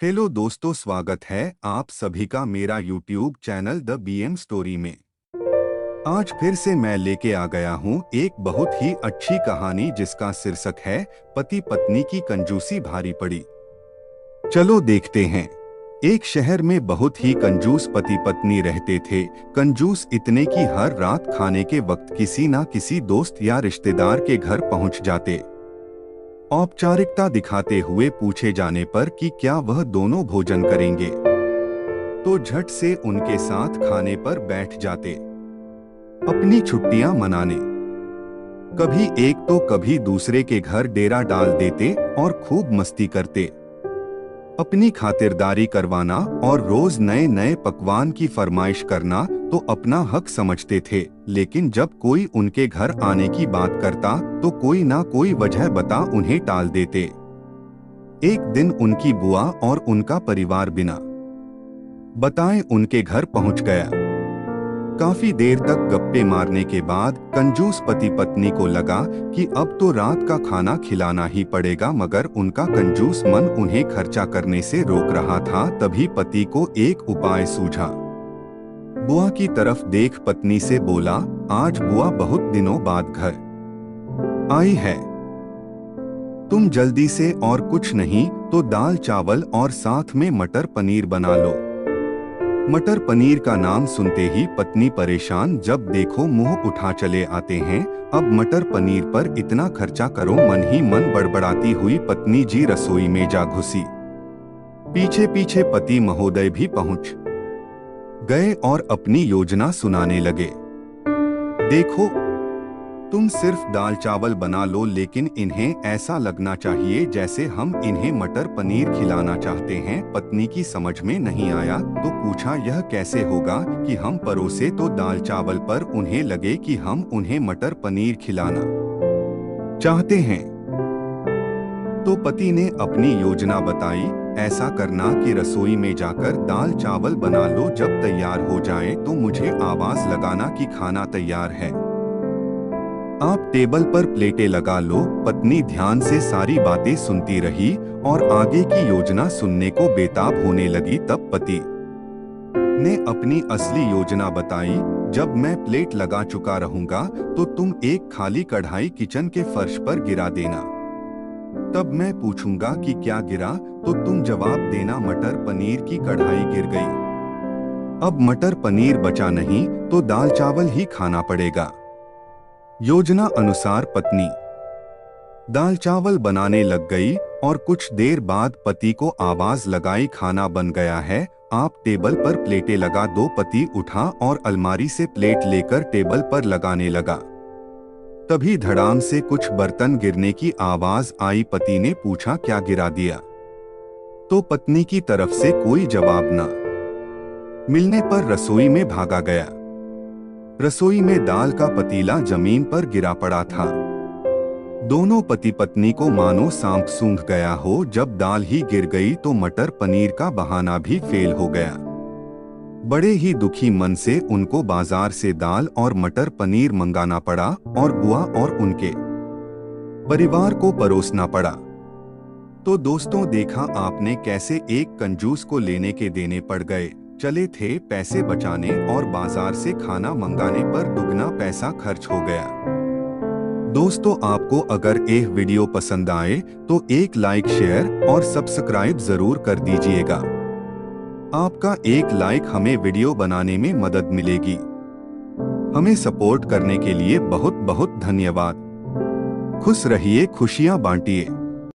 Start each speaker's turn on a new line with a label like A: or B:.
A: Hello दोस्तों, स्वागत है आप सभी का मेरा YouTube channel the BM story में। आज फिर से मैं लेके आ गया हूँ एक बहुत ही अच्छी कहानी जिसका शीर्षक है पति पत्नी की कंजूसी भारी पड़ी। चलो देखते हैं। एक शहर में बहुत ही कंजूस पति पत्नी रहते थे। कंजूस इतने कि हर रात खाने के वक्त किसी ना किसी दोस्त या रिश्तेदार के घर पहुंच जाते। औपचारिकता दिखाते हुए पूछे जाने पर कि क्या वह दोनों भोजन करेंगे, तो झट से उनके साथ खाने पर बैठ जाते, अपनी छुट्टियां मनाने। कभी एक तो कभी दूसरे के घर डेरा डाल देते और खूब मस्ती करते। अपनी खातिरदारी करवाना और रोज नए नए पकवान की फरमाइश करना तो अपना हक समझते थे, लेकिन जब कोई उनके घर आने की बात करता तो कोई ना कोई वजह बता उन्हें टाल देते। एक दिन उनकी बुआ और उनका परिवार बिना बताए उनके घर पहुंच गया। काफी देर तक गप्पे मारने के बाद कंजूस पति पत्नी को लगा कि अब तो रात का खाना खिलाना ही पड़ेगा, मगर उनका कंजूस मन उन्हें खर्चा करने से रोक रहा था। तभी पति को एक उपाय सूझा। बुआ की तरफ देख पत्नी से बोला, आज बुआ बहुत दिनों बाद घर आई है, तुम जल्दी से और कुछ नहीं तो दाल चावल और साथ में मटर पनीर बना लो। मटर पनीर का नाम सुनते ही पत्नी परेशान, जब देखो मुंह उठा चले आते हैं, अब मटर पनीर पर इतना खर्चा करो। मन ही मन बड़बड़ाती हुई पत्नी जी रसोई में जा घुसी। पीछे पीछे पति महोदय भी पहुंच गए और अपनी योजना सुनाने लगे। देखो, तुम सिर्फ दाल चावल बना लो, लेकिन इन्हें ऐसा लगना चाहिए जैसे हम इन्हें मटर पनीर खिलाना चाहते हैं। पत्नी की समझ में नहीं आया तो पूछा, यह कैसे होगा कि हम परोसे तो दाल चावल पर उन्हें लगे कि हम उन्हें मटर पनीर खिलाना चाहते हैं। तो पति ने अपनी योजना बताई, ऐसा करना कि रसोई में जाकर दाल चावल बना लो, जब तैयार हो जाए तो मुझे आवाज लगाना कि खाना तैयार है। आप टेबल पर प्लेटें लगा लो। पत्नी ध्यान से सारी बातें सुनती रही और आगे की योजना सुनने को बेताब होने लगी। तब पति ने अपनी असली योजना बताई, जब मैं प्लेट लगा चुका रहूंगा तो तुम एक खाली कढ़ाई किचन के फर्श पर गिरा देना। तब मैं पूछूंगा कि क्या गिरा, तो तुम जवाब देना मटर पनीर की कढ़ाई गिर गई। अब मटर पनीर बचा नहीं तो दाल चावल ही खाना पड़ेगा। योजना अनुसार पत्नी दाल चावल बनाने लग गई और कुछ देर बाद पति को आवाज लगाई, खाना बन गया है, आप टेबल पर प्लेटें लगा दो। पति उठा और अलमारी से प्लेट लेकर टेबल पर लगाने लगा। तभी धड़ाम से कुछ बर्तन गिरने की आवाज आई। पति ने पूछा, क्या गिरा दिया? तो पत्नी की तरफ से कोई जवाब न मिलने पर रसोई में भागा गया। रसोई में दाल का पतीला जमीन पर गिरा पड़ा था। दोनों पति पत्नी को मानो सांप सूंघ गया हो। जब दाल ही गिर गई तो मटर पनीर का बहाना भी फेल हो गया। बड़े ही दुखी मन से उनको बाजार से दाल और मटर पनीर मंगाना पड़ा और बुआ और उनके परिवार को परोसना पड़ा। तो दोस्तों, देखा आपने कैसे एक कंजूस को लेने के देने पड़ गए। चले थे पैसे बचाने और बाजार से खाना मंगाने पर दुगना पैसा खर्च हो गया। दोस्तों, आपको अगर यह वीडियो पसंद आए तो एक लाइक, शेयर और सब्सक्राइब जरूर कर दीजिएगा। आपका एक लाइक हमें वीडियो बनाने में मदद मिलेगी। हमें सपोर्ट करने के लिए बहुत बहुत धन्यवाद। खुश रहिए, खुशियां बांटिए।